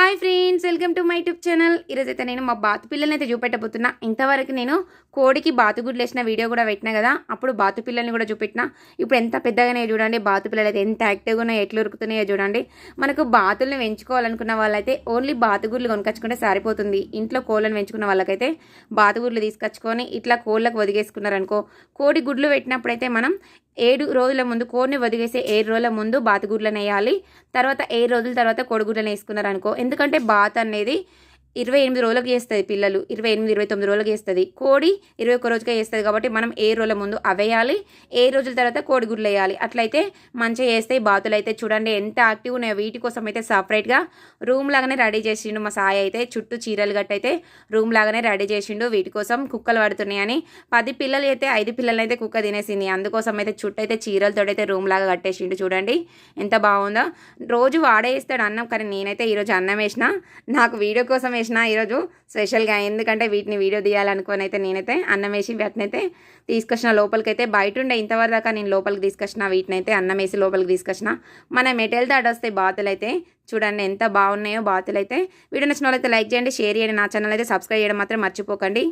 Hi friends, welcome to my YouTube channel. ఈరోజైతే నేను మా బాతు పిల్లల్ని అయితే చూపెట్టబోతున్నా. ఇంతవరకు నేను కోడికి బాతుగుడ్లు వేసిన వీడియో కూడా పెట్టినా కదా, అప్పుడు బాతు పిల్లల్ని కూడా చూపెట్టినా. ఇప్పుడు ఎంత పెద్దగానే చూడండి, బాతు పిల్లలు అయితే ఎంత యాక్టివ్గా ఉన్నాయో, ఎట్లా ఉరుకుతున్నాయో చూడండి. మనకు బాతుల్ని పెంచుకోవాలనుకున్న వాళ్ళైతే ఓన్లీ బాతుగుడ్లు కొనుకొచ్చుకుంటే సరిపోతుంది. ఇంట్లో కోళ్ళని పెంచుకున్న వాళ్ళకైతే బాతుగుడ్లు తీసుకొచ్చుకొని ఇట్లా కోళ్ళకు వదిగేసుకున్నారనుకో, కోడి గుడ్లు పెట్టినప్పుడైతే మనం 7 రోజుల ముందు, కోడిని వదిలేసే 7 రోజుల ముందు బాతుగుడ్లను వేయాలి. తర్వాత 7 రోజుల తర్వాత కోడిగుడ్లను వేసుకున్నారనుకో, ఎందుకంటే బాత్ అనేది 28 రోజులకు చేస్తుంది పిల్లలు, 28, 29 రోజులకు చేస్తుంది. కోడి 21 రోజుకే చేస్తుంది. కాబట్టి మనం 7 రోజుల ముందు అవేయాలి, 7 రోజుల తర్వాత కోడిగుడ్లు వేయాలి. అట్లయితే మంచిగా చేస్తాయి బాతులు. అయితే చూడండి ఎంత యాక్టివ్ ఉన్నాయో. వీటి కోసం అయితే సపరేట్గా రూమ్ లాగానే రెడీ చేసిండు మా సాయి. అయితే చుట్టూ చీరలు గట్టి అయితే రూమ్ లాగానే రెడీ చేసిండు. వీటి కోసం కుక్కలు పడుతున్నాయని 10 పిల్లలు అయితే 5 పిల్లలు అయితే కుక్క తినేసింది. అందుకోసం అయితే చుట్టూ అయితే చీరలతో అయితే రూమ్ లాగా కట్టేసిండు. చూడండి ఎంత బాగుందో. రోజు వాడే వేస్తాడు అన్నం, కానీ నేనైతే ఈరోజు అన్నం వేసిన. నాకు వీడియో కోసం వేసిన ఈరోజు స్పెషల్గా, ఎందుకంటే వీటిని వీడియో తీయాలనుకొని అయితే నేనైతే అన్నం వేసి వీటిని అయితే తీసుకొచ్చిన లోపలికైతే. బయట ఉండే ఇంతవరకు దాకా నేను లోపలికి తీసుకొచ్చిన, వీటిని అయితే అన్నం వేసి లోపలికి తీసుకొచ్చిన. మన మెటల్ తాడు వస్తాయి బాతులు అయితే. చూడండి ఎంత బాగున్నాయో బాతులు అయితే. వీడియో నచ్చిన వాళ్ళైతే లైక్ చేయండి, షేర్ చేయండి. నా ఛానల్ అయితే సబ్స్క్రైబ్ చేయడం మాత్రం మర్చిపోకండి.